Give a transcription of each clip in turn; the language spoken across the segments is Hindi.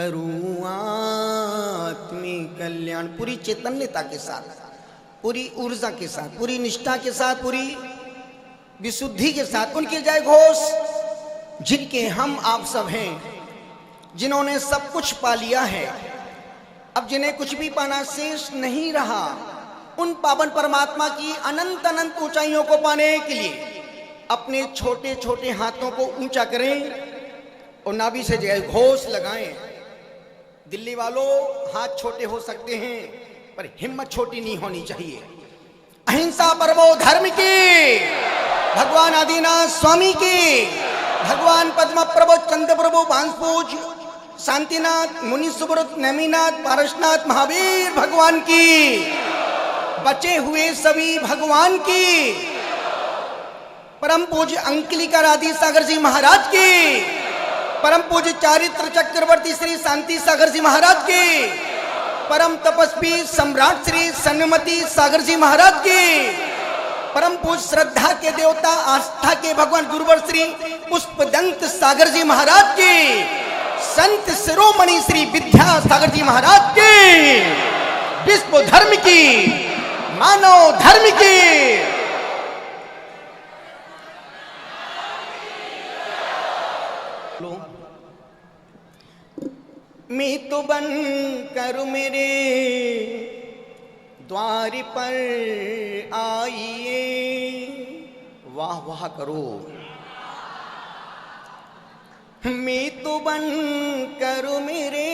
करूं आत्मिक कल्याण। पूरी चैतन्यता के साथ, पूरी ऊर्जा के साथ, पूरी निष्ठा के साथ, पूरी विशुद्धि के साथ उनके जय घोष, जिनके हम आप सब हैं, जिन्होंने सब कुछ पा लिया है, अब जिन्हें कुछ भी पाना शेष नहीं रहा, उन पावन परमात्मा की अनंत अनंत ऊंचाइयों को पाने के लिए अपने छोटे छोटे हाथों को ऊंचा करें और नाभि से जय घोष लगाएं। दिल्ली वालों, हाथ छोटे हो सकते हैं पर हिम्मत छोटी नहीं होनी चाहिए। अहिंसा परमो धर्म की, भगवान आदिनाथ स्वामी की, भगवान पद्म प्रभु चंद्र प्रभु भांसपूज शांतिनाथ मुनि सुब्रत नेमिनाथ पारसनाथ महावीर भगवान की, बचे हुए सभी भगवान की, परम पूज्य अंकलिका राधी सागर जी महाराज की, परम पूज्य चारित्र चक्रवर्ती श्री शांति सागर जी महाराज की, परम तपस्वी सम्राट श्री सन्मति सागर जी महाराज की, परम पूज्य श्रद्धा के देवता आस्था के भगवान गुरुवर श्री पुष्पदंत सागर जी महाराज की, संत शिरोमणि श्री विद्या सागर जी महाराज की, विश्व धर्म की, मानव धर्म की। मैं तो बन कर मेरे द्वार पर आइए, वाह वाह करो। मैं तो बन कर मेरे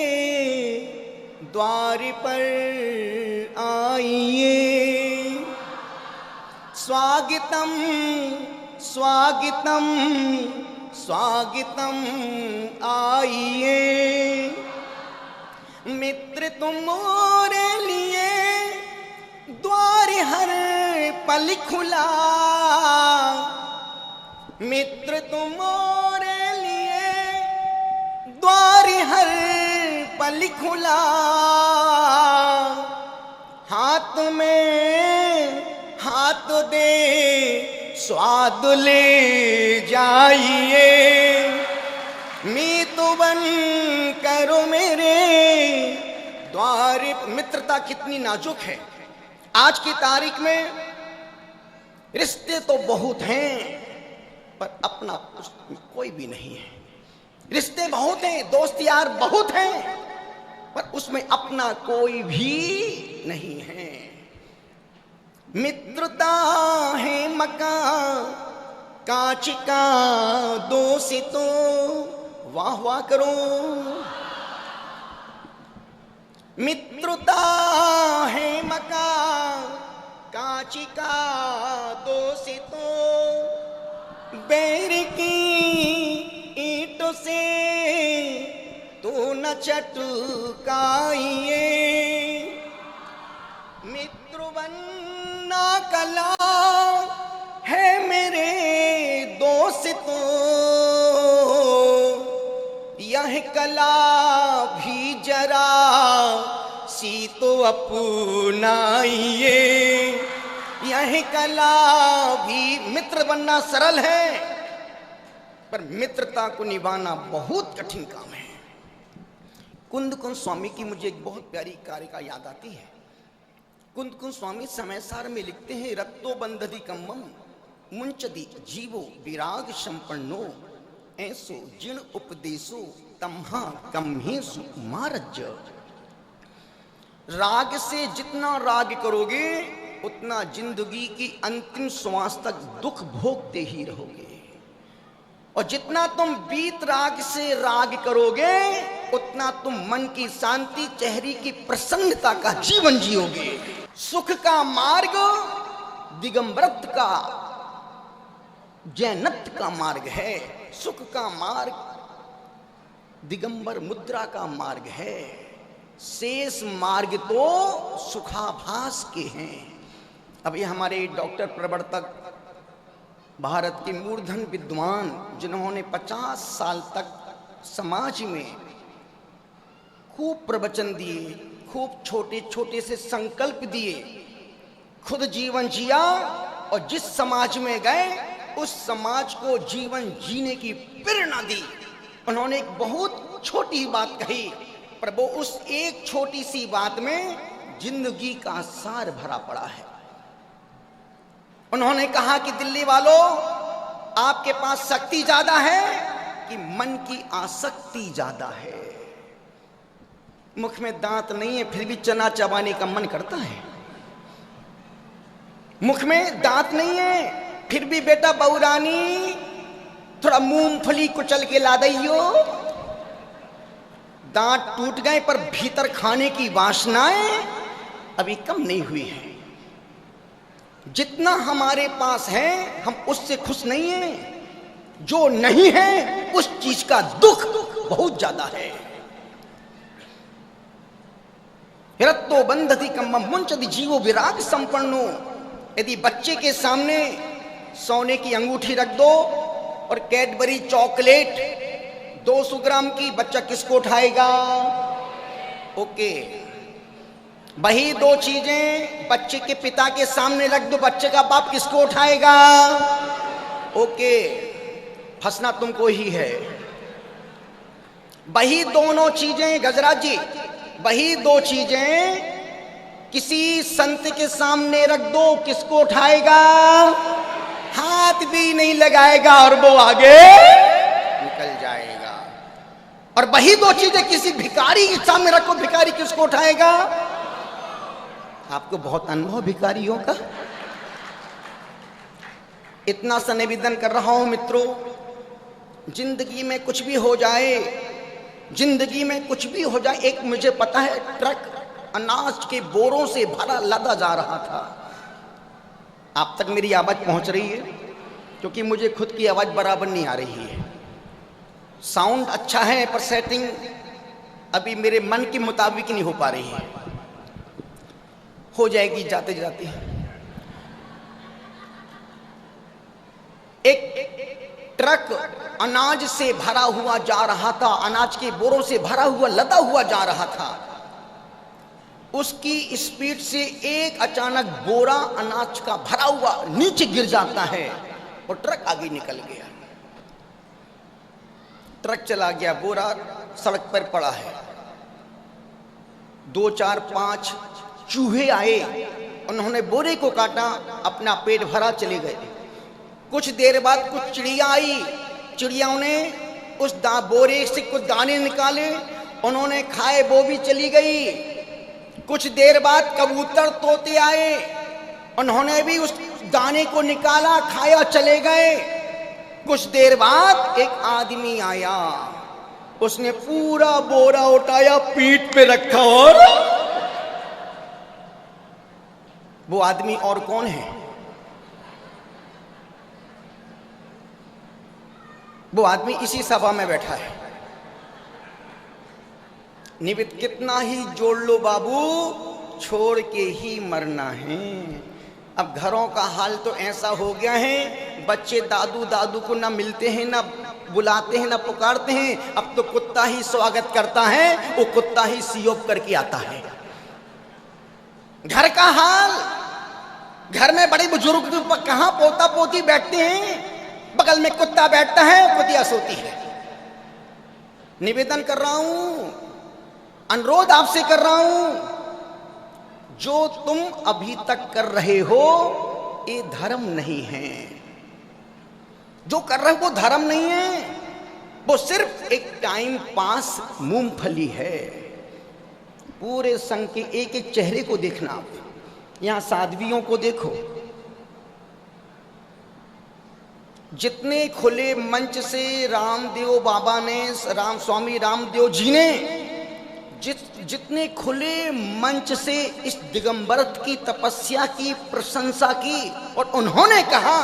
द्वार पर आइए, स्वागतम स्वागतम स्वागतम आइए, मित्र तुम्हारे लिए द्वार हर पल खुला, मित्र तुम्हारे लिए द्वार हर पल खुला, हाथ में हाथ दे स्वाद ले जाइए, मैं तो बन करो मेरे द्वार। मित्रता कितनी नाजुक है। आज की तारीख में रिश्ते तो बहुत हैं पर अपना कोई भी नहीं है। रिश्ते बहुत हैं, दोस्त यार बहुत हैं, पर उसमें अपना कोई भी नहीं है। मित्रता है मकान कांच का दोस्तों, वाह वाह करो। मित्रता है मकान कांच का दोस्तों, बैर की ईंटों से तू न चटकाइए, मित्र बनना कला है मेरे दोस्तों, यह कला भी जरा सी तो अपनाइए, यह कला भी। मित्र बनना सरल है पर मित्रता को निभाना बहुत कठिन काम है। कुंद कुंद स्वामी की मुझे एक बहुत प्यारी कारिका याद आती है। कुंद कुंद स्वामी समय सार में लिखते हैं, रत्तो बंधति कम्मम मुंचदी जीवो विराग संपन्नो, ऐसो जिण उपदेशो तम्हा कम्हेसु मारज। राग से जितना राग करोगे उतना जिंदगी की अंतिम श्वास तक दुख भोगते ही रहोगे, और जितना तुम बीत राग से राग करोगे उतना तुम मन की शांति, चेहरे की प्रसन्नता का जीवन जियोगे। सुख का मार्ग दिगंबरत का जैनत का मार्ग है, सुख का मार्ग दिगंबर मुद्रा का मार्ग है, शेष मार्ग तो सुखाभास के हैं। अब ये हमारे डॉक्टर प्रवर्तक, भारत के मूर्धन विद्वान, जिन्होंने 50 साल तक समाज में खूब प्रवचन दिए, खूब छोटे छोटे से संकल्प दिए, खुद जीवन जिया और जिस समाज में गए उस समाज को जीवन जीने की प्रेरणा दी। उन्होंने एक बहुत छोटी बात कही, पर वो उस एक छोटी सी बात में जिंदगी का सार भरा पड़ा है। उन्होंने कहा कि दिल्ली वालों, आपके पास शक्ति ज्यादा है कि मन की आसक्ति ज्यादा है। मुख में दांत नहीं है फिर भी चना चबाने का मन करता है। मुख में दांत नहीं है फिर भी बेटा बहुरानी थोड़ा मूंगफली कुचल के ला दइयो। दांत टूट गए पर भीतर खाने की वासनाएं अभी कम नहीं हुई है। जितना हमारे पास है हम उससे खुश नहीं हैं। जो नहीं है उस चीज का दुख बहुत ज्यादा है। हिरत्तो बंधति कम्मम मुंचति जीवो विराग संपन्नो। यदि बच्चे के सामने सोने की अंगूठी रख दो और कैडबरी चॉकलेट 200 ग्राम की, बच्चा किसको उठाएगा? ओके। वही दो चीजें बच्चे के पिता के सामने रख दो, बच्चे का बाप किसको उठाएगा? ओके, फंसना तुमको ही है। वही दोनों चीजें गजराज जी, वही दो चीजें किसी संत के सामने रख दो, किसको उठाएगा? हाथ भी नहीं लगाएगा और वो आगे निकल जाएगा। और वही दो चीजें किसी भिखारी के सामने रखो, भिखारी किसको उठाएगा? आपको बहुत अनुभव भिखारियों का। इतना सा निवेदन कर रहा हूं मित्रों, जिंदगी में कुछ भी हो जाए, जिंदगी में कुछ भी हो जाए। एक मुझे पता है, ट्रक अनाज के बोरों से भरा लदा जा रहा था। आप तक मेरी आवाज पहुंच रही है? क्योंकि मुझे खुद की आवाज बराबर नहीं आ रही है। साउंड अच्छा है पर सेटिंग अभी मेरे मन के मुताबिक नहीं हो पा रही है। हो जाएगी जाते जाते। एक ट्रक अनाज से भरा हुआ जा रहा था, अनाज के बोरों से भरा हुआ लदा हुआ जा रहा था। उसकी स्पीड से एक अचानक बोरा अनाज का भरा हुआ नीचे गिर जाता है और ट्रक आगे निकल गया। ट्रक चला गया, बोरा सड़क पर पड़ा है। 2, 4, 5 चूहे आए, उन्होंने बोरे को काटा, अपना पेट भरा, चले गए। कुछ देर बाद कुछ चिड़िया आई, चिड़ियाओं ने उस बोरे से कुछ दाने निकाले, उन्होंने खाए, वो भी चली गई। कुछ देर बाद कबूतर तोते आए, उन्होंने भी उस दाने को निकाला, खाया, चले गए। कुछ देर बाद एक आदमी आया, उसने पूरा बोरा उठाया, पीठ पे रखा। और वो आदमी और कौन है? वो आदमी इसी सभा में बैठा है। निमित्त कितना ही जोड़ लो बाबू, छोड़ के ही मरना है। अब घरों का हाल तो ऐसा हो गया है, बच्चे दादू दादू को ना मिलते हैं, ना बुलाते हैं, ना पुकारते हैं। अब तो कुत्ता ही स्वागत करता है, वो कुत्ता ही सियोप करके आता है। घर का हाल, घर में बड़े बुजुर्ग कहां पोता पोती बैठते हैं, बगल में कुत्ता बैठता है, कुतिया सोती है। निवेदन कर रहा हूं, अनुरोध आपसे कर रहा हूं, जो तुम अभी तक कर रहे हो ये धर्म नहीं है। जो कर रहे हो वो धर्म नहीं है, वो सिर्फ एक टाइम पास मूंगफली है। पूरे संघ के एक एक चेहरे को देखना, आप यहां साध्वियों को देखो, जितने खुले मंच से रामदेव बाबा ने, स्वामी रामदेव जी ने जितने खुले मंच से इस दिगंबरत की तपस्या की प्रशंसा की, और उन्होंने कहा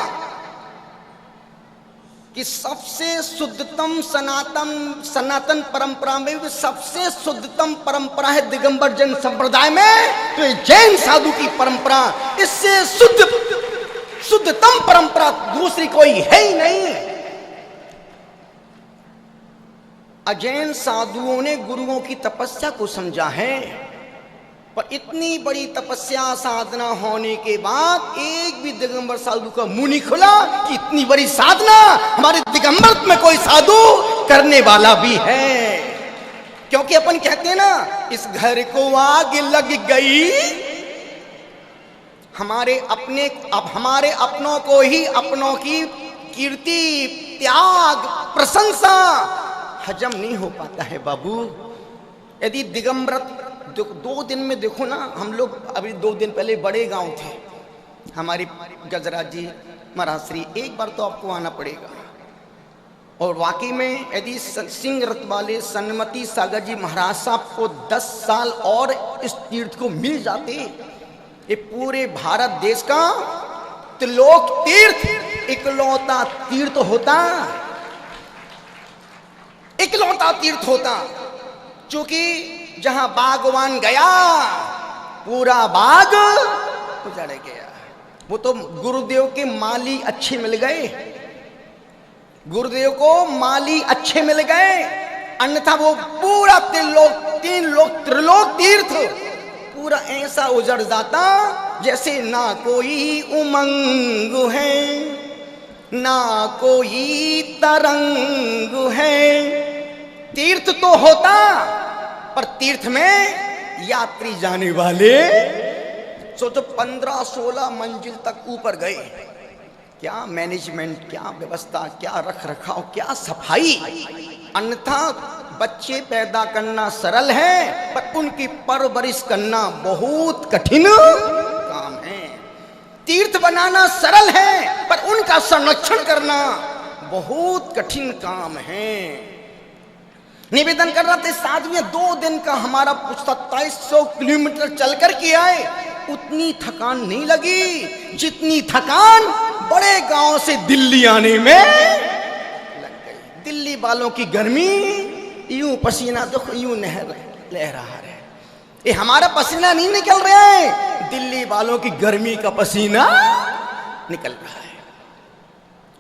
कि सबसे शुद्धतम सनातन परंपरा में सबसे शुद्धतम परंपरा है दिगंबर जैन संप्रदाय में, तो ये जैन साधु की परंपरा, इससे शुद्धतम परंपरा दूसरी कोई है ही नहीं। अजैन साधुओं ने गुरुओं की तपस्या को समझा है, पर इतनी बड़ी तपस्या साधना होने के बाद एक भी दिगंबर साधु का मुंह नहीं खुला कि इतनी बड़ी साधना हमारे दिगंबर में कोई साधु करने वाला भी है। क्योंकि अपन कहते हैं ना, इस घर को आग लग गई, हमारे अपने, अब हमारे अपनों को ही अपनों की कीर्ति, त्याग, प्रशंसा हजम नहीं हो पाता है बाबू। यदि दिगंबरत 2 दिन में देखो ना, हम लोग अभी 2 दिन पहले बड़े गांव थे, हमारी गजराज जी महाराश्री, एक बार तो आपको आना पड़ेगा। और वाकई में यदि सिंह रथ वाले सन्मति सागर जी महाराज साहब को 10 साल और इस तीर्थ को मिल जाते, ये पूरे भारत देश का त्रिलोक तीर्थ इकलौता तीर्थ होता, इकलौता तीर्थ होता। क्योंकि जहां बागवान गया पूरा बाग उजड़ गया। वो तो गुरुदेव के माली अच्छे मिल गए, गुरुदेव को माली अच्छे मिल गए, अन्यथा वो पूरा त्रिलोक तीर्थ पूरा ऐसा उजड़ जाता जैसे ना कोई उमंग है, ना कोई तरंग है। तीर्थ तो होता, पर तीर्थ में यात्री जाने वाले सोचो 15-16 मंजिल तक ऊपर गए। क्या मैनेजमेंट, क्या व्यवस्था, क्या रख रखाव, क्या सफाई। अन्यथा बच्चे पैदा करना सरल है, पर उनकी परवरिश करना बहुत कठिन काम है। तीर्थ बनाना सरल है, पर उनका संरक्षण करना बहुत कठिन काम है। निवेदन कर रहा था, साधवी 2 दिन का हमारा 2700 किलोमीटर चलकर के आए, उतनी थकान नहीं लगी जितनी थकान बड़े गांव से दिल्ली आने में लग गई। दिल्ली वालों की गर्मी, यूं पसीना देखो यूं लहरा है। ये हमारा पसीना नहीं निकल रहा है, दिल्ली वालों की गर्मी का पसीना निकल रहा है।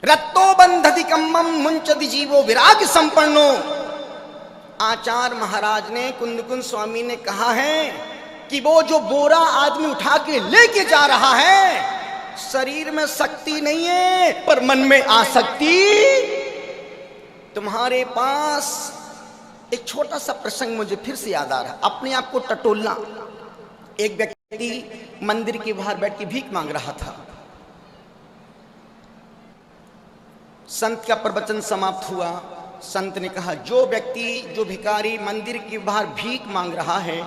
रत्तो बंधति कम्मम मुंचति जीवो विराग संपन्नो। आचार्य महाराज ने, कुंदकुंद स्वामी ने कहा है कि वो जो बोरा आदमी उठा के लेके जा रहा है, शरीर में शक्ति नहीं है पर मन में आसक्ति। तुम्हारे पास एक छोटा सा प्रसंग मुझे फिर से याद आ रहा, अपने आप को टटोलना। एक व्यक्ति मंदिर के बाहर बैठ के भीख मांग रहा था। संत का प्रवचन समाप्त हुआ। संत ने कहा, जो व्यक्ति, जो भिखारी मंदिर के बाहर भीख मांग रहा है,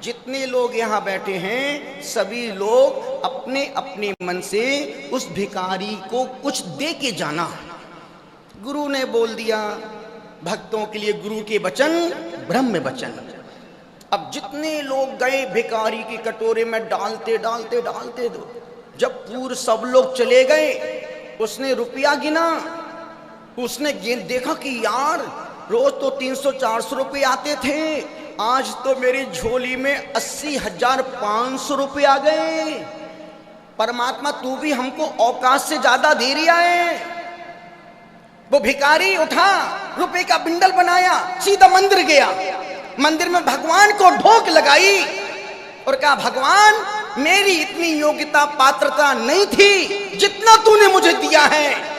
जितने लोग यहाँ बैठे हैं सभी लोग अपने अपने मन से उस भिखारी को कुछ दे के जाना। गुरु ने बोल दिया, भक्तों के लिए गुरु के वचन ब्रह्म वचन। अब जितने लोग गए भिखारी की कटोरे में डालते डालते डालते दो, जब पूरे सब लोग चले गए, उसने रुपया गिना। उसने देखा कि यार रोज तो 300-400 रुपये आते थे, आज तो मेरी झोली में 80,500 रुपये आ गए। परमात्मा तू भी हमको औकात से ज्यादा दे रहा है। वो भिखारी उठा, रुपए का बिंडल बनाया, सीधा मंदिर गया। मंदिर में भगवान को ढोक लगाई और कहा, भगवान मेरी इतनी योग्यता पात्रता नहीं थी जितना तूने मुझे दिया है।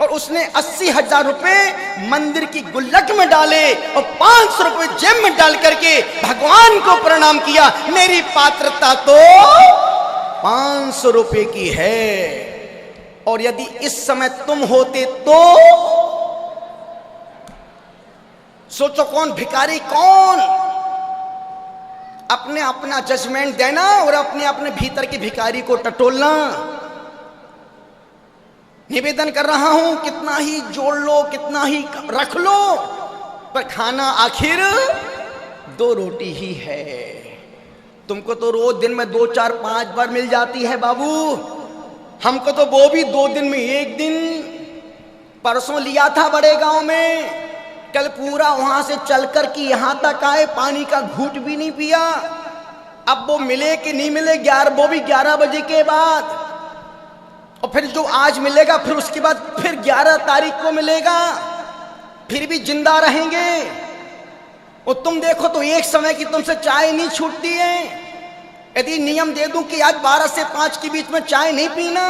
और उसने 80,000 रुपए मंदिर की गुल्लक में डाले और 500 रुपए जेब में डाल करके भगवान को प्रणाम किया। मेरी पात्रता तो 500 रुपए की है, और यदि इस समय तुम होते तो सोचो कौन भिखारी, कौन अपने अपना जजमेंट देना और अपने अपने भीतर के भिखारी को टटोलना। निवेदन कर रहा हूं, कितना ही जोड़ लो, कितना ही रख लो, पर खाना आखिर 2 रोटी ही है। तुमको तो रोज दिन में 2, 4, 5 बार मिल जाती है बाबू, हमको तो वो भी 2 दिन में 1 दिन। परसों लिया था बड़े गांव में, कल पूरा वहां से चलकर कि यहां तक आए, पानी का घूंट भी नहीं पिया। अब वो मिले कि नहीं मिले, वो भी 11 बजे के बाद, और फिर जो आज मिलेगा फिर उसके बाद फिर 11 तारीख को मिलेगा, फिर भी जिंदा रहेंगे। और तुम देखो तो एक समय की तुमसे चाय नहीं छूटती है। यदि नियम दे दूं कि आज 12 से 5 के बीच में चाय नहीं पीना,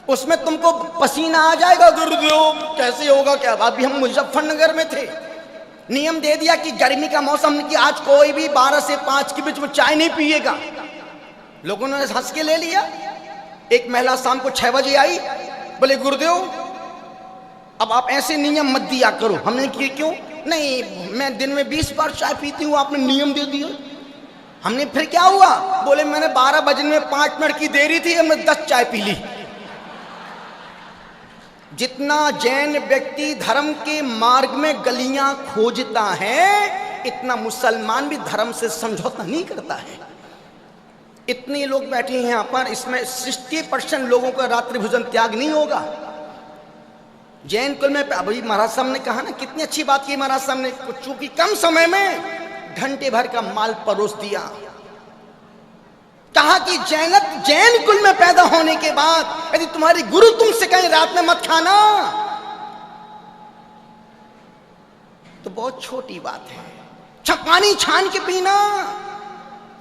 उसमें तुमको पसीना आ जाएगा। गुरुदेव कैसे होगा क्या? अभी हम मुजफ्फरनगर में थे, नियम दे दिया कि गर्मी का मौसम कि आज कोई भी 12 से 5 के बीच में चाय नहीं पिएगा। लोगों ने हंस के ले लिया। एक महिला शाम को 6 बजे आई, बोले गुरुदेव अब आप ऐसे नियम मत दिया करो। हमने कि क्यों? नहीं, मैं दिन में 20 बार चाय पीती हूँ, आपने नियम दे दिया। हमने फिर क्या हुआ? बोले मैंने 12 बजने में 5 मिनट की देरी थी, हमने 10 चाय पी ली। जितना जैन व्यक्ति धर्म के मार्ग में गलियां खोजता है, इतना मुसलमान भी धर्म से समझौता नहीं करता है। इतने लोग बैठे हैं यहाँ पर, इसमें 60% लोगों का रात्रि भोजन त्याग नहीं होगा। जैन कुल में अभी महाराज साहब ने कहा ना, कितनी अच्छी बात की महाराज साहब ने, चूंकि कम समय में घंटे भर का माल परोस दिया। कहा कि जैन कुल में पैदा होने के बाद यदि तुम्हारी गुरु तुमसे कहें रात में मत खाना, तो बहुत छोटी बात है। पानी छान के पीना।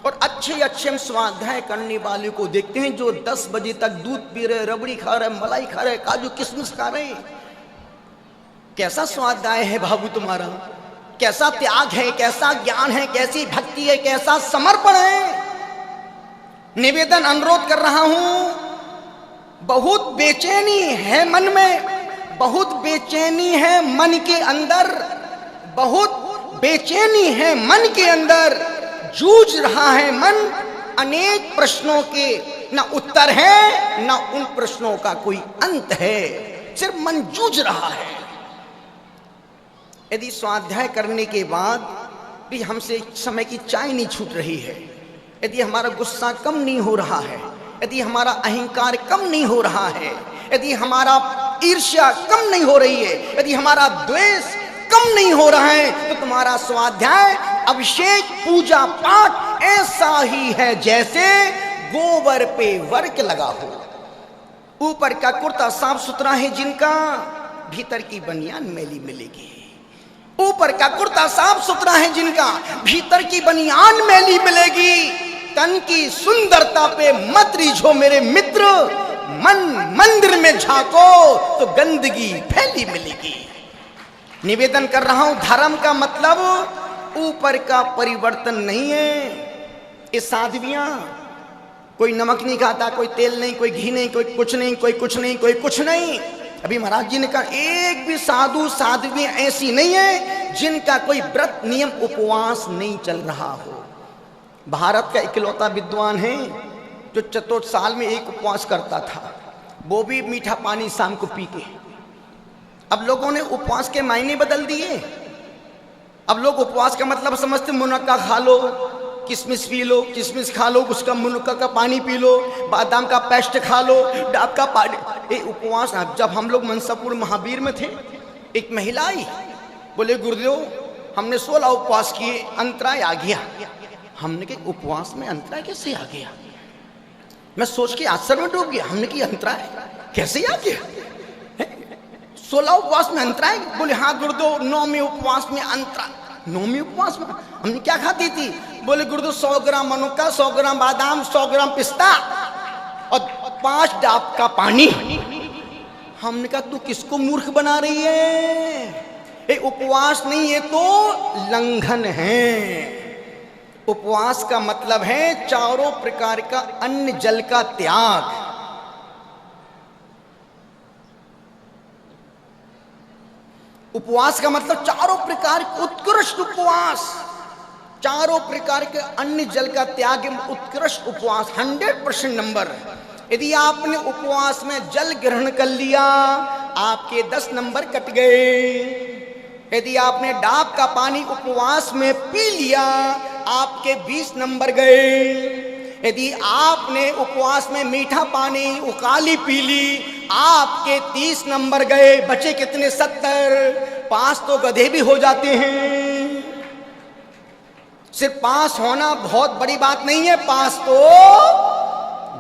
और अच्छे स्वाध्याय करने वाले को देखते हैं जो 10 बजे तक दूध पी रहे, रबड़ी खा रहे, मलाई खा रहे, काजू किशमिश खा रहे। कैसा स्वाध्याय है बाबू तुम्हारा? कैसा त्याग है, कैसा ज्ञान है, कैसी भक्ति है, कैसा समर्पण है। निवेदन अनुरोध कर रहा हूं, बहुत बेचैनी है मन में, बहुत बेचैनी है मन के अंदर, बहुत बेचैनी है मन के अंदर, जूझ रहा है मन। अनेक प्रश्नों के ना उत्तर है, ना उन प्रश्नों का कोई अंत है, सिर्फ मन जूझ रहा है। यदि स्वाध्याय करने के बाद भी हमसे समय की चाय नहीं छूट रही है, यदि हमारा गुस्सा कम नहीं हो रहा है, यदि हमारा अहंकार कम नहीं हो रहा है, यदि हमारा ईर्ष्या कम नहीं हो रही है, यदि हमारा द्वेष कम नहीं हो रहा है, तो तुम्हारा स्वाध्याय, अभिषेक, पूजा पाठ ऐसा ही है जैसे गोबर पे वर्क लगा हो। ऊपर का कुर्ता साफ सुथरा है जिनका, भीतर की बनियान मैली मिलेगी। ऊपर का कुर्ता साफ सुथरा है जिनका, भीतर की बनियान मैली मिलेगी। तन की सुंदरता पे मत रिझो मेरे मित्र, मन मंदिर में झांको तो गंदगी फैली मिलेगी। निवेदन कर रहा हूं, धर्म का मतलब ऊपर का परिवर्तन नहीं है। ये साध्वियां, कोई नमक नहीं खाता, कोई तेल नहीं, कोई घी नहीं, कोई कुछ नहीं, कोई कुछ नहीं, कोई कुछ नहीं। अभी महाराज जी ने कहा एक भी साधु साध्वी ऐसी नहीं है जिनका कोई व्रत नियम उपवास नहीं चल रहा हो। भारत का इकलौता विद्वान है जो चतुर्थ साल में एक उपवास करता था, वो भी मीठा पानी शाम को पी के। अब लोगों ने उपवास के मायने बदल दिए। अब लोग उपवास का मतलब समझते मुनक्का खा लो, किशमिश पी लो, किशमिश खा लो, उसका मुनक्का का पानी पी लो, बादाम का पेस्ट खा लो, डाब का पानी। ये उपवास। जब हम लोग मनसापुर महावीर में थे, एक महिला आई, बोले गुरुदेव हमने 16 उपवास किए, अंतराय आ गया। हमने कहा उपवास में अंतराय कैसे आ गया? मैं सोच के आश्चर्य में डूब गया। हमने की अंतराय कैसे आ गया? 16 उपवास में अंतराय? बोले हाँ गुरुदेव 9वें उपवास में अंतराय। 9वें उपवास में हमने क्या खाती थी? बोले गुरुदेव 100 ग्राम मनुक्का, 100 ग्राम बादाम, 100 ग्राम पिस्ता और 5 डाब का पानी। हमने कहा तू किसको मूर्ख बना रही है? ये उपवास नहीं, ये तो लंघन है। उपवास का मतलब है चारों प्रकार का अन्न जल का त्याग। उपवास का मतलब चारों प्रकार उत्कृष्ट उपवास, चारों प्रकार के अन्न जल का त्याग, उत्कृष्ट उपवास 100% नंबर। यदि आपने उपवास में जल ग्रहण कर लिया, आपके 10 नंबर कट गए। यदि आपने डाब का पानी उपवास में पी लिया, आपके 20 नंबर गए। यदि आपने उपवास में मीठा पानी उकाली पी ली, आपके 30 नंबर गए। बचे कितने? 70। पास तो गधे भी हो जाते हैं। सिर्फ पास होना बहुत बड़ी बात नहीं है, पास तो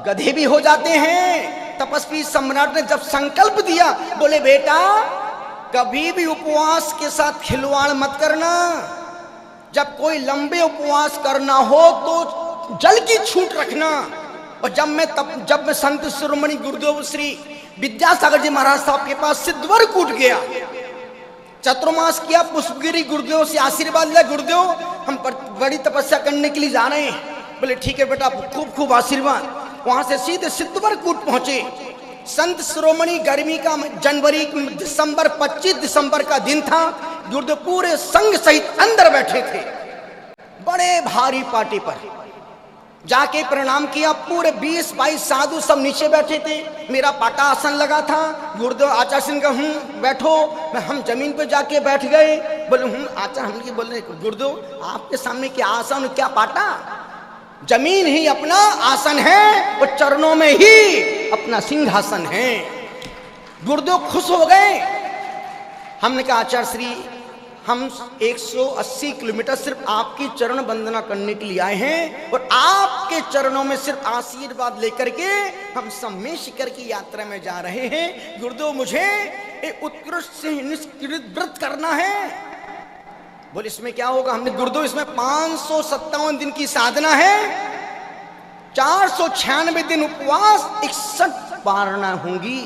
गधे भी हो जाते हैं। तपस्वी सम्राट ने जब संकल्प दिया, बोले बेटा कभी भी उपवास के साथ खिलवाड़ मत करना। जब कोई लंबे उपवास करना हो तो जल की छूट रखना। और जब मैं संत शिरोमणि गुरुदेव श्री विद्यासागर जी महाराज साहब के पास सिद्धवर कूट गया, चतुर्मास किया, पुष्पगिरी गुरुदेव से आशीर्वाद लिया, गुरुदेव हम बड़ी तपस्या करने के लिए जा रहे हैं। बोले ठीक है बेटा, खूब खूब आशीर्वाद। वहां से सीधे सिद्धवरकूट पहुंचे। संत शिरोमणि, गर्मी का जनवरी दिसंबर 25 दिसंबर का दिन था। गुरुदेव पूरे संघ सहित अंदर बैठे थे, बड़े भारी पार्टी पर जाके प्रणाम किया। पूरे 20-22 साधु सब नीचे बैठे थे, मेरा पाटा आसन लगा था। गुरुदेव आचार्य सिंह का बैठो, हम जमीन पे जाके बैठ गए। बोले आचार्य हम बोले गुरुदेव आपके सामने क्या आसन क्या पाटा, जमीन ही अपना आसन है, वो चरणों में ही अपना सिंहासन है। गुरुदेव खुश हो गए। हमने कहा आचार्य श्री हम 180 किलोमीटर सिर्फ आपकी चरण वंदना करने के लिए आए हैं और आपके चरणों में सिर्फ आशीर्वाद लेकर के हम सम्मेलन शिखर की यात्रा में जा रहे हैं। गुरुदेव मुझे एक उत्कृष्ट से निष्कृत व्रत करना है। बोले इसमें क्या होगा? हमने गुरुदेव इसमें 557 दिन की साधना है, 496 दिन उपवास, 61 पारणा होंगी।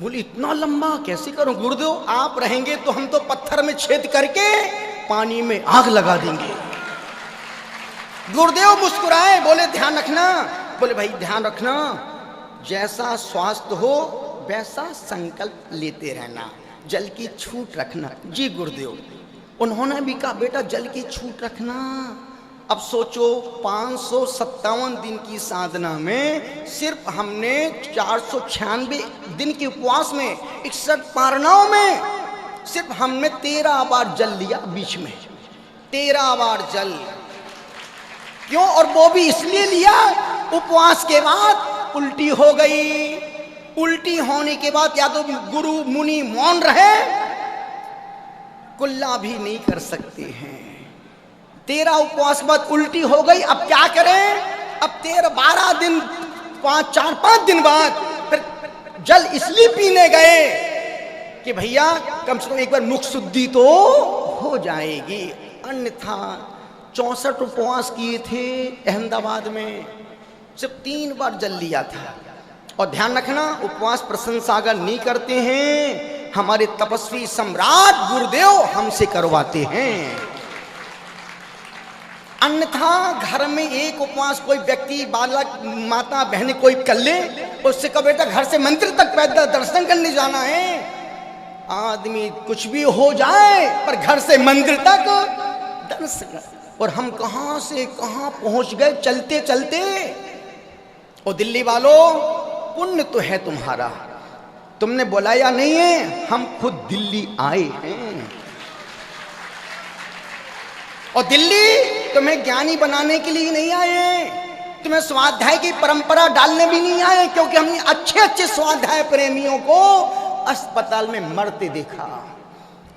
बोली इतना लंबा कैसे करूं? गुरुदेव आप रहेंगे तो हम तो पत्थर में छेद करके पानी में आग लगा देंगे। गुरुदेव मुस्कुराए, बोले ध्यान रखना। बोले भाई ध्यान रखना, जैसा स्वास्थ्य हो वैसा संकल्प लेते रहना, जल की छूट रखना। जी गुरुदेव। उन्होंने भी कहा बेटा जल की छूट रखना। अब सोचो 557 दिन की साधना में सिर्फ हमने 496 दिन के उपवास में 61 पारनाओं में सिर्फ हमने 13 बार जल लिया बीच में, 13 बार जल। क्यों? और वो भी इसलिए लिया, उपवास के बाद उल्टी हो गई। उल्टी होने के बाद या तो गुरु मुनि मौन रहे, कुल्ला भी नहीं कर सकते हैं। 13 उपवास के बाद उल्टी हो गई। अब क्या करें? अब 13-12 दिन 4-5 दिन बाद फिर जल इसलिए पीने गए कि भैया कम से कम एक बार मुख शुद्धि तो हो जाएगी। अन्यथा 64 उपवास किए थे अहमदाबाद में, सिर्फ 3 बार जल लिया था। और ध्यान रखना उपवास प्रशंसागर नहीं करते हैं, हमारे तपस्वी सम्राट गुरुदेव हमसे करवाते हैं। अन्यथा घर में एक उपवास कोई व्यक्ति, बालक, माता, बहन कोई कर ले, उससे कहा बेटा घर से मंदिर तक पैदल दर्शन करने जाना है। आदमी कुछ भी हो जाए पर घर से मंदिर तक दर्शन। और हम कहां से कहां पहुंच गए चलते चलते। और दिल्ली वालों पुण्य तो है तुम्हारा, तुमने बुलाया नहीं है, हम खुद दिल्ली आए हैं। और दिल्ली तुम्हें ज्ञानी बनाने के लिए नहीं आए, तुम्हें स्वाध्याय की परंपरा डालने भी नहीं आए, क्योंकि हमने अच्छे अच्छे स्वाध्याय प्रेमियों को अस्पताल में मरते देखा।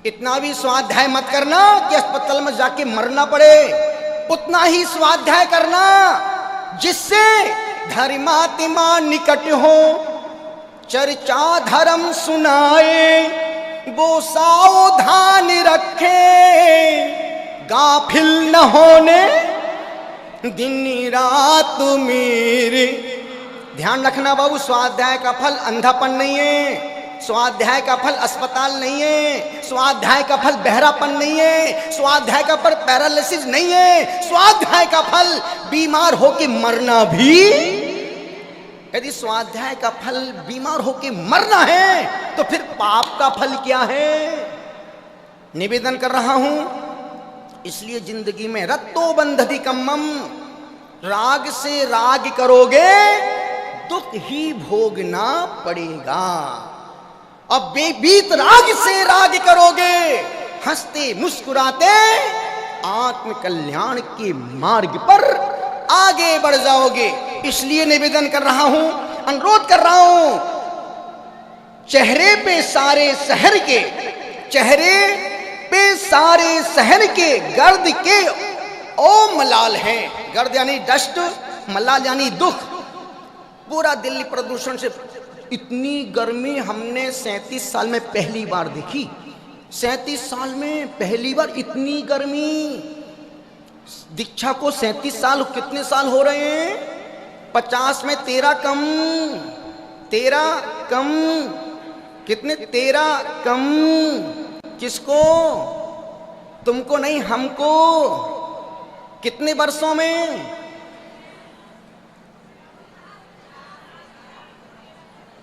इतना भी स्वाध्याय मत करना कि अस्पताल में जाके मरना पड़े, उतना ही स्वाध्याय करना जिससे धर्मात्मा निकट हो, चर्चा धर्म सुनाए, वो सावधान रखे, गाफिल न होने दिन रात मेरे। ध्यान रखना बाबू, स्वाध्याय का फल अंधापन नहीं है, स्वाध्याय का फल अस्पताल नहीं है, स्वाध्याय का फल बहरापन नहीं है, स्वाध्याय का फल पैरालिसिस नहीं है, स्वाध्याय का फल बीमार होके मरना भी। यदि स्वाध्याय का फल बीमार होके मरना है तो फिर पाप का फल क्या है? निवेदन कर रहा हूं, इसलिए जिंदगी में रत्तो बंधति कम्मम, राग से राग करोगे दुख ही भोगना पड़ेगा। अब बेबीत राग से राग करोगे, हंसते मुस्कुराते आत्म कल्याण के मार्ग पर आगे बढ़ जाओगे। इसलिए निवेदन कर रहा हूं, अनुरोध कर रहा हूं, चेहरे पे सारे शहर के, चेहरे पे सारे शहर के गर्द के ओ मलाल हैं। गर्द यानी डस्ट, मलाल यानी दुख। पूरा दिल्ली प्रदूषण से, इतनी गर्मी हमने 37 साल में पहली बार देखी। 37 साल में पहली बार इतनी गर्मी। दीक्षा को 37 साल, कितने साल हो रहे हैं? 50 में 13 कम, 13 कम, कितने? 13 कम, किसको? तुमको नहीं, हमको। कितने वर्षों में?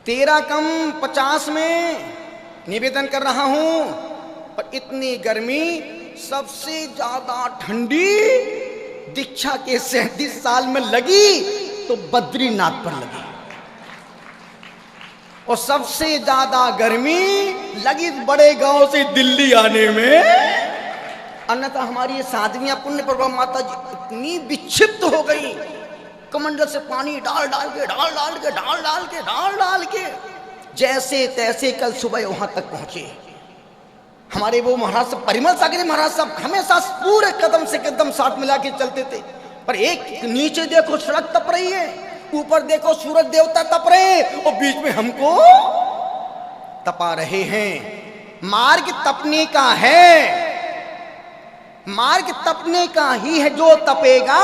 13 कम 50 में निवेदन कर रहा हूं। पर इतनी गर्मी, सबसे ज्यादा ठंडी दीक्षा के 37 साल में लगी तो बद्रीनाथ पर लगी, और सबसे ज्यादा गर्मी लगी बड़े गांव से दिल्ली आने में। अन्यथा हमारी ये साधवियां पुण्य प्रभाव माता जी इतनी विक्षिप्त हो गई, कमंडल से पानी डाल डाल के जैसे तैसे कल सुबह वहां तक पहुंचे। हमारे वो महाराज साहब, परिमल सागरी महाराज साहब, हमेशा पूरे कदम से कदम साथ मिला के चलते थे। पर एक नीचे देखो सड़क तप रही है, ऊपर देखो सूरज देवता तप रहे हैं, और बीच में हमको तपा रहे हैं। मार्ग तपने का है, मार्ग तपने का ही है। जो तपेगा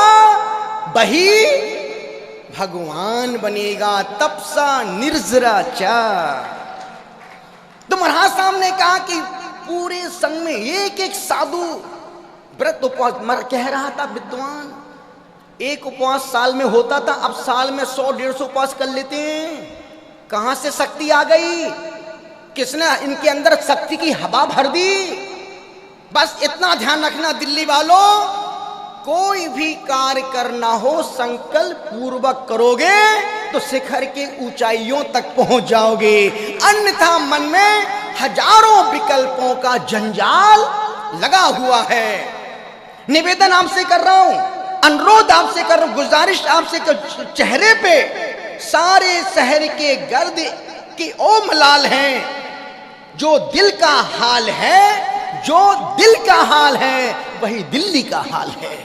वही भगवान बनेगा। तपसा निर्जरा चा। तो महाराज साहब ने कहा कि पूरे संघ में एक एक साधु व्रत उपवास, कह रहा था विद्वान, एक उपवास साल में होता था, अब साल में 100-150 उपवास कर लेते हैं। कहां से शक्ति आ गई? किसने इनके अंदर शक्ति की हवा भर दी? बस इतना ध्यान रखना दिल्ली वालों, कोई भी कार्य करना हो संकल्प पूर्वक करोगे तो शिखर के ऊंचाइयों तक पहुंच जाओगे। अन्यथा मन में हजारों विकल्पों का जंजाल लगा हुआ है। निवेदन आपसे कर रहा हूं, अनुरोध आपसे कर रहा हूं, गुजारिश आपसे कर, चेहरे पे सारे शहर के गर्द की ओ मलाल हैं। जो दिल का हाल है, जो दिल का हाल है वही दिल्ली का हाल है।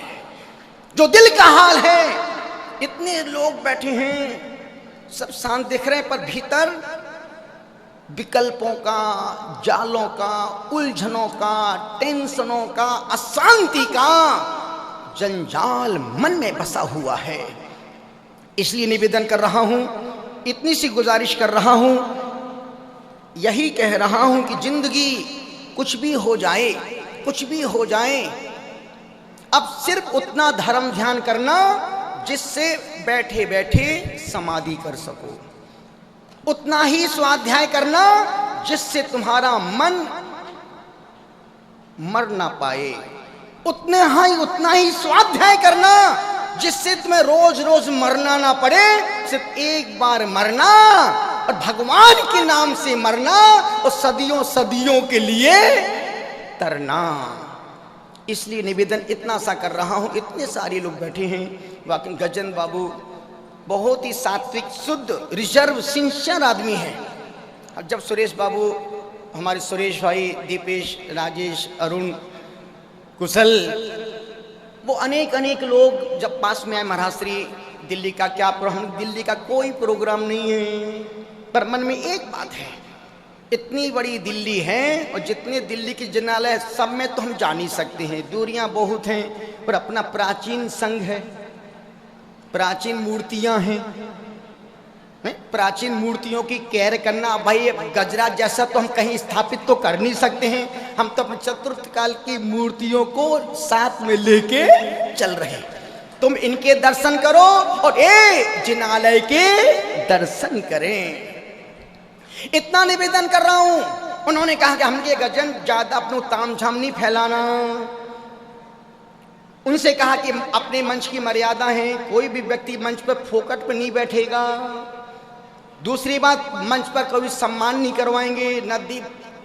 जो दिल का हाल है, इतने लोग बैठे हैं, सब शांत दिख रहे हैं, पर भीतर विकल्पों का, जालों का, उलझनों का, टेंशनों का, अशांति का जंजाल मन में बसा हुआ है। इसलिए निवेदन कर रहा हूं, इतनी सी गुजारिश कर रहा हूं, यही कह रहा हूं कि जिंदगी कुछ भी हो जाए, कुछ भी हो जाए, अब सिर्फ उतना धर्म ध्यान करना जिससे बैठे बैठे समाधि कर सको, उतना ही स्वाध्याय करना जिससे तुम्हारा मन मर ना पाए, उतना ही स्वाध्याय करना जिससे तुम्हें रोज रोज मरना ना पड़े। सिर्फ एक बार मरना और भगवान के नाम से मरना, और सदियों सदियों के लिए तरना। इसलिए निवेदन इतना सा कर रहा हूं। इतने सारे लोग बैठे हैं, वाकई गजन बाबू बहुत ही सात्विक, शुद्ध, रिजर्व, सिंसियर आदमी है। अब जब सुरेश बाबू, हमारे सुरेश भाई, दीपेश, राजेश, अरुण, कुशल, वो अनेक लोग जब पास में आए, महाराज श्री दिल्ली का क्या प्रोग्राम? दिल्ली का कोई प्रोग्राम नहीं है, पर मन में एक बात है, इतनी बड़ी दिल्ली है और जितने दिल्ली की जिनालय सब में तो हम जा नहीं सकते हैं, दूरियां बहुत हैं, पर अपना प्राचीन संघ है, प्राचीन मूर्तियां हैं, प्राचीन मूर्तियों की केयर करना। भाई गजराज जैसा तो हम कहीं स्थापित तो कर नहीं सकते हैं, हम तो अपने चतुर्थ काल की मूर्तियों को साथ में लेके चल रहे हैं। तुम इनके दर्शन करो और जिनालय के दर्शन करें। इतना निवेदन कर रहा हूं। उन्होंने कहा कि हमके गजन ज्यादा अपनो तामझाम नहीं फैलाना। उनसे कहा कि अपने मंच की मर्यादा है, कोई भी व्यक्ति मंच पर फोकट पर नहीं बैठेगा। दूसरी बात, मंच पर कभी सम्मान नहीं करवाएंगे, नदी।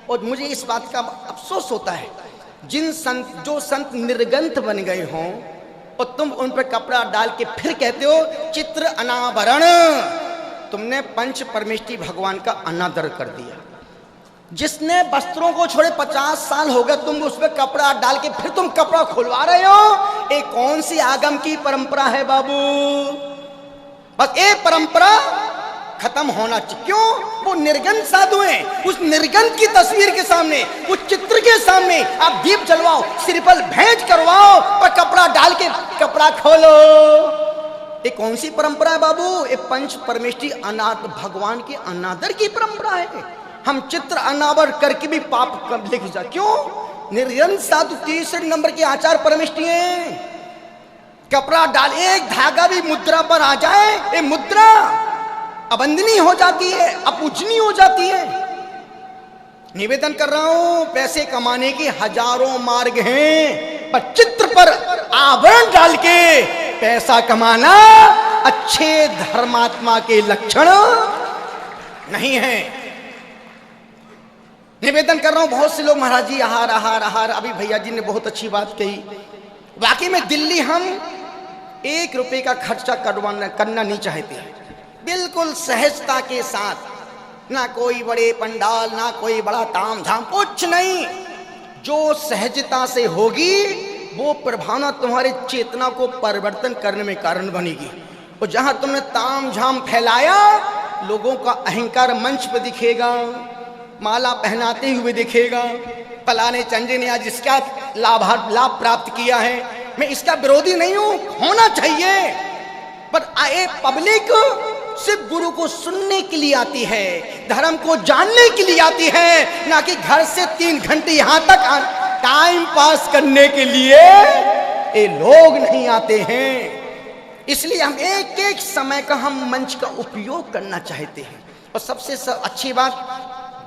और मुझे इस बात का अफसोस होता है, जो संत निर्गंथ बन गए हों और तुम उन पर कपड़ा डाल के फिर कहते हो चित्र अनावरण, तुमने पंच परमेष्टि भगवान का अनादर कर दिया। जिसने वस्त्रों को छोड़े 50 साल हो गए, तुम उस पर कपड़ा डाल के फिर तुम कपड़ा खुलवा रहे हो। ये कौन सी आगम की परंपरा है बाबू? बस ये परंपरा खत्म होना चाहिए। क्यों? वो निर्गंध साधु हैं, उस निर्गंध की तस्वीर के सामने, उस चित्र के सामने आप दीप जलवाओ, श्रीफल भेंट करवाओ और कपड़ा डाल के कपड़ा खोलो। ये कौन सी परंपरा है बाबू? ये पंच परमेष्टि अनाथ भगवान के अनादर की परंपरा है। हम चित्र अनावर करके भी पाप लिख जा। क्यों? निर्जन साधु 33 नंबर के आचार परमिष्टि हैं। कपड़ा डाल, एक धागा भी मुद्रा पर आ जाए, ये मुद्रा अवंदनीय हो जाती है, अपूजनीय हो जाती है। निवेदन कर रहा हूं, पैसे कमाने के हजारों मार्ग हैं, पर चित्र पर आवरण डाल के पैसा कमाना अच्छे धर्मात्मा के लक्षण नहीं है। निवेदन कर रहा हूं, बहुत से लोग महाराज जी आहार आहार आहार, अभी भैया जी ने बहुत अच्छी बात कही। वाकई में दिल्ली हम 1 रुपए का खर्चा करना नहीं चाहते, बिल्कुल सहजता के साथ, ना कोई बड़े पंडाल, ना कोई बड़ा ताम झाम, कुछ नहीं। जो सहजता से होगी वो प्रभावना तुम्हारे चेतना को परिवर्तन करने में कारण बनेगी। और जहां तुमने ताम झाम फैलाया, लोगों का अहंकार मंच पर दिखेगा, माला पहनाते हुए दिखेगा, फलाने चंजे ने आज इसका लाभ प्राप्त किया है। मैं इसका विरोधी नहीं हूं, होना चाहिए, पर आए पब्लिक सिर्फ गुरु को सुनने के लिए आती है, धर्म को जानने के लिए आती है, ना कि घर से 3 घंटे यहां तक टाइम पास करने के लिए ये लोग नहीं आते हैं। इसलिए हम एक एक समय का हम मंच का उपयोग करना चाहते हैं। और सबसे अच्छी बात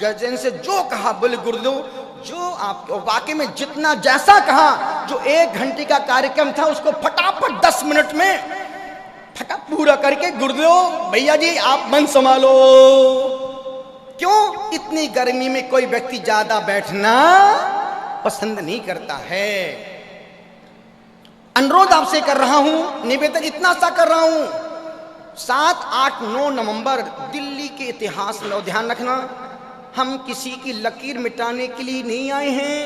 गर्जन से जो कहा, बोले गुरुदेव जो आप वाकई में जितना जैसा कहा, जो 1 घंटे का कार्यक्रम था उसको फटाफट 10 मिनट में फटा पूरा करके, गुरुदेव भैया जी आप मन संभालो। क्यों? इतनी गर्मी में कोई व्यक्ति ज्यादा बैठना पसंद नहीं करता है। अनुरोध आपसे कर रहा हूं, निवेदन इतना सा कर रहा हूं, 7, 8, 9 नवंबर दिल्ली के इतिहास में ध्यान रखना, हम किसी की लकीर मिटाने के लिए नहीं आए हैं,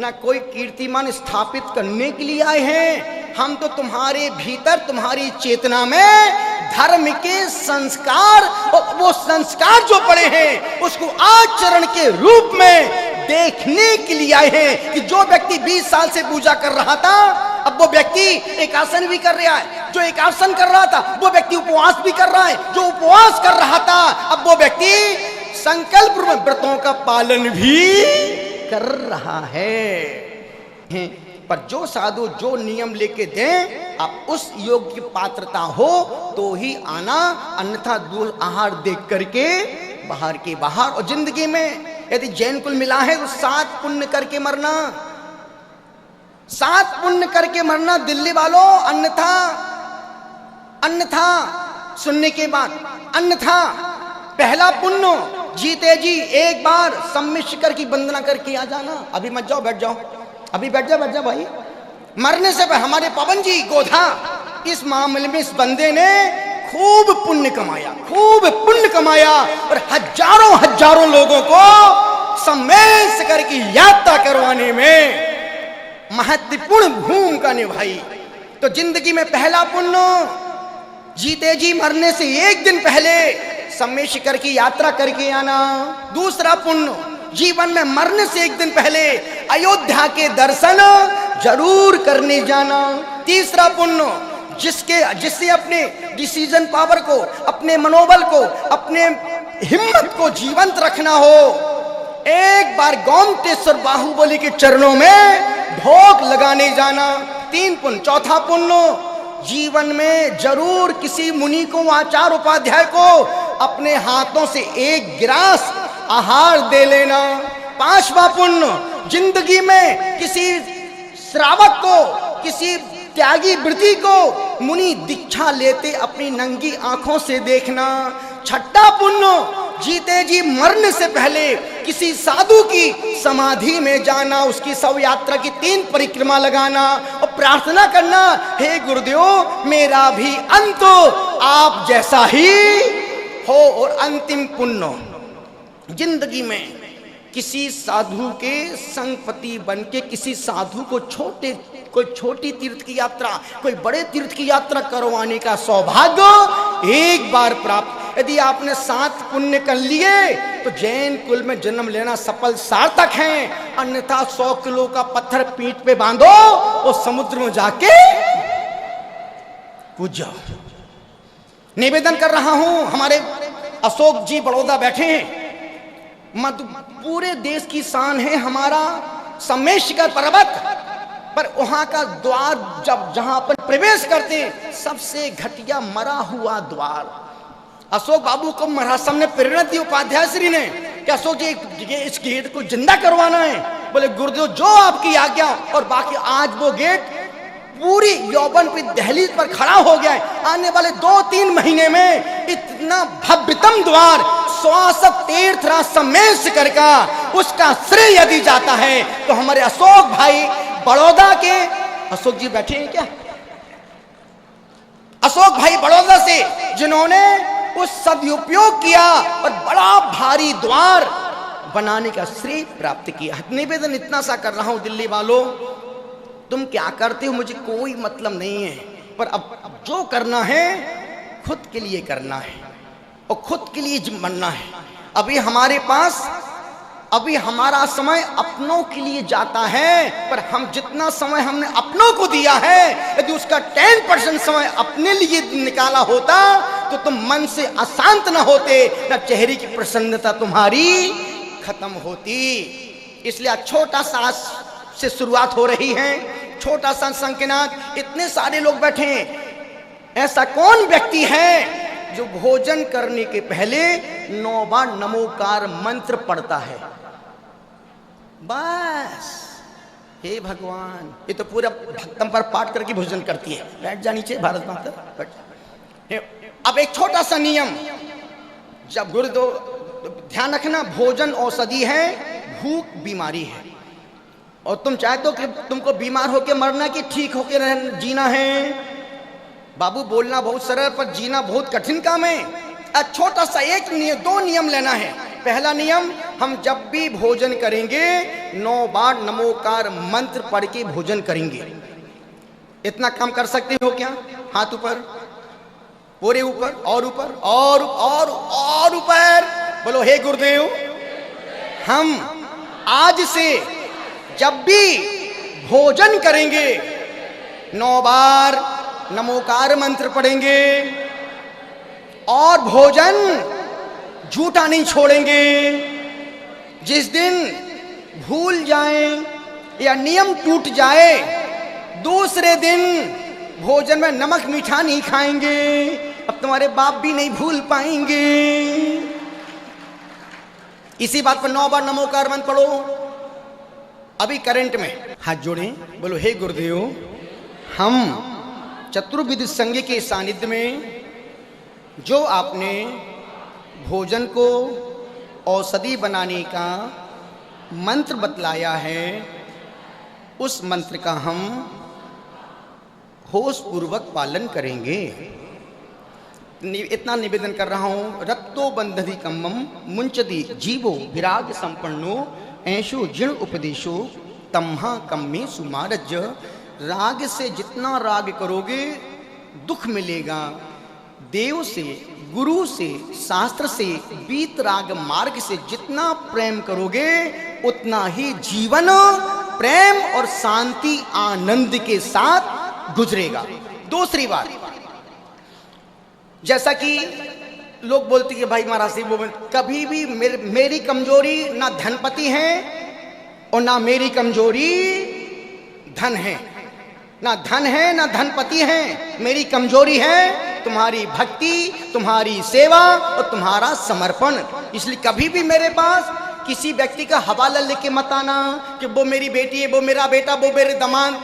ना कोई कीर्तिमान स्थापित करने के लिए आए हैं। हम तो तुम्हारे भीतर, तुम्हारी चेतना में धर्म के संस्कार, और वो संस्कार जो पड़े हैं उसको आचरण के रूप में देखने के लिए आए हैं। कि जो व्यक्ति 20 साल से पूजा कर रहा था, अब वो व्यक्ति एक आसन भी कर रहा है, जो एक आसन कर रहा था वो व्यक्ति उपवास भी कर रहा है, जो उपवास कर रहा था अब वो व्यक्ति संकल्प व्रतों का पालन भी कर रहा है। पर जो साधु जो नियम लेके दें, आप उस योग की पात्रता हो तो ही आना, अन्यथा दूर आहार देख करके बाहर के बाहर। और जिंदगी में यदि जैन कुल मिला है तो 7 पुण्य करके मरना, 7 पुण्य करके मरना दिल्ली वालों, अन्यथा सुनने के बाद, अन्यथा पहला पुण्य जीते जी एक बार सम्मिश्र की वंदना करके आ जाना। अभी मत जाओ, बैठ जाओ, अभी बैठ जाओ भाई। मरने से पहले हमारे पवन जी गोधा, इस मामले में इस बंदे ने खूब पुण्य कमाया और हजारों लोगों को सम्मेलन करके यात्रा करवाने में महत्वपूर्ण भूमिका निभाई। तो जिंदगी में पहला पुण्य जीते जी मरने से 1 दिन पहले सम्मेशिकर की यात्रा करके आना। दूसरा पुण्य जीवन में मरने से 1 दिन पहले अयोध्या के दर्शन जरूर करने जाना। तीसरा पुण्य जिससे अपने डिसीजन पावर को, अपने मनोबल को, अपने हिम्मत को जीवंत रखना हो, एक बार गोमटेश्वर बाहुबली के चरणों में भोग लगाने जाना। 3 पुण्य। चौथा पुण्य जीवन में जरूर किसी मुनि को, आचार्य उपाध्याय को अपने हाथों से 1 गिलास आहार दे लेना। 5वां पुण्य जिंदगी में किसी श्रावक को, किसी त्यागी वृत्ति को मुनि दीक्षा लेते अपनी नंगी आंखों से देखना। 6ठा पुण्य जीते जी मरने से पहले किसी साधु की समाधि में जाना, उसकी शव यात्रा की 3 परिक्रमा लगाना और प्रार्थना करना, हे गुरुदेव मेरा भी अंत आप जैसा ही हो। और अंतिम पुण्य जिंदगी में किसी साधु के संगपति बन के किसी साधु को कोई छोटी तीर्थ की यात्रा, कोई बड़े तीर्थ की यात्रा करवाने का सौभाग्य एक बार प्राप्त। यदि आपने 7 पुण्य कर लिए तो जैन कुल में जन्म लेना सफल सार्थक है। अन्यथा 100 किलो का पत्थर पीठ पे बांधो और समुद्र में जाके कूद जाओ। निवेदन कर रहा हूं, हमारे अशोक जी बड़ौदा बैठे हैं, पूरे देश की शान है हमारा सम्मेशकर पर्वत, पर वहां का द्वार जहां पर प्रवेश करते सबसे घटिया मरा हुआ द्वार। अशोक बाबू को महाराज साहब ने प्रेरणा दी, उपाध्याय श्री ने, कि अशोक जी इस गेट को जिंदा करवाना है। बोले गुरुदेव जो आपकी आज्ञा। और बाकी आज वो गेट पूरी यौवन पे दहलीज पर खड़ा हो गया है। आने वाले 2-3 महीने में इतना भव्यतम द्वार श्वासक तीर्थराज सम्मेशकर का उसका श्रेय यदि जाता है तो हमारे अशोक भाई बड़ौदा के, अशोक जी बैठे हैं क्या, अशोक भाई बड़ौदा से जिन्होंने उस सदुपयोग किया और बड़ा भारी द्वार बनाने का श्रेय प्राप्त किया। निवेदन इतना सा कर रहा हूं दिल्ली वालों, तुम क्या करते हो मुझे कोई मतलब नहीं है, पर अब जो करना है खुद के लिए करना है और खुद के लिए बनना है। अभी हमारा समय अपनों के लिए जाता है, पर हम जितना समय हमने अपनों को दिया है यदि उसका 10% समय अपने लिए निकाला होता तो तुम मन से अशांत न होते, न चेहरे की प्रसन्नता तुम्हारी खत्म होती। इसलिए छोटा सा से शुरुआत हो रही है, छोटा सा संकेनाथ। इतने सारे लोग बैठे हैं, ऐसा कौन व्यक्ति है जो भोजन करने के पहले 9 बार नमोकार मंत्र पढ़ता है? बस हे भगवान, ये तो पूरा भक्तम पर पाठ करके भोजन करती है। बैठ जा नीचे भारत माता। अब एक छोटा सा नियम, जब गुरुदेव ध्यान रखना, भोजन औषधि है, भूख बीमारी है। और तुम चाहते हो कि तुमको बीमार होके मरना कि ठीक होके जीना है? बाबू बोलना बहुत सरल पर जीना बहुत कठिन काम है। छोटा सा एक नियम, 2 नियम लेना है। पहला नियम, हम जब भी भोजन करेंगे 9 बार नमोकार मंत्र पढ़ के भोजन करेंगे। इतना काम कर सकते हो क्या? हाथ ऊपर, पूरे ऊपर और ऊपर और ऊपर बोलो, हे गुरुदेव, हम आज से जब भी भोजन करेंगे 9 बार नमोकार मंत्र पढ़ेंगे और भोजन झूठा नहीं छोड़ेंगे। जिस दिन भूल जाएं या नियम टूट जाए, दूसरे दिन भोजन में नमक मीठा नहीं खाएंगे। अब तुम्हारे बाप भी नहीं भूल पाएंगे। इसी बात पर 9 बार नमोकार मंत्र पढ़ो। अभी करंट में हाथ जोड़ें, बोलो, हे गुरुदेव, हम चतुर्विध संघ के सानिध्य में जो आपने भोजन को औषधि बनाने का मंत्र बतलाया है, उस मंत्र का हम होश पूर्वक पालन करेंगे। इतना निवेदन कर रहा हूं। रक्तो बंधति कम्मम मुंचति जीवो विराग संपन्नो ऐशो जीर्ण उपदेशो तम्हा कम्मे सुमारज। राग से जितना राग करोगे दुख मिलेगा। देव से, गुरु से, शास्त्र से, बीत राग मार्ग से जितना प्रेम करोगे उतना ही जीवन प्रेम और शांति आनंद के साथ गुजरेगा। दूसरी बात, जैसा कि लोग बोलते कि भाई महाराज जी, कभी भी मेरी कमजोरी ना धनपति है और ना मेरी कमजोरी धन है। ना धन है ना धनपति है, मेरी कमजोरी है तुम्हारी भक्ति, तुम्हारी सेवा और तुम्हारा समर्पण। इसलिए कभी भी मेरे पास किसी व्यक्ति का हवाला लेके मत आना कि वो मेरी बेटी है, वो मेरा बेटा, वो मेरे दामाद।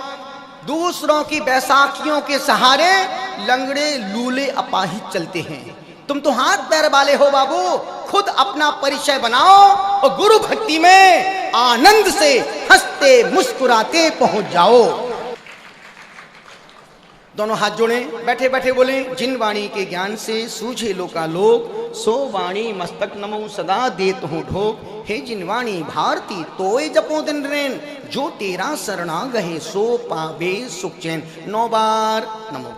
दूसरों की बैसाखियों के सहारे लंगड़े लूले अपाहिज चलते हैं। तुम तो हाथ पैर वाले हो बाबू, खुद अपना परिचय बनाओ और गुरु भक्ति में आनंद से हंसते मुस्कुराते पहुंच जाओ। दोनों हाथ जोड़े, बैठे बैठे बोले, जिन वाणी के ज्ञान से सूझे लोकालोक, सो वाणी मस्तक नमो सदा देत हूँ ढोक। हे जिन वाणी भारती तोय जपो दिन रेन, जो तेरा शरणा गहे सो पावे सुख चैन। 9 बार नमो।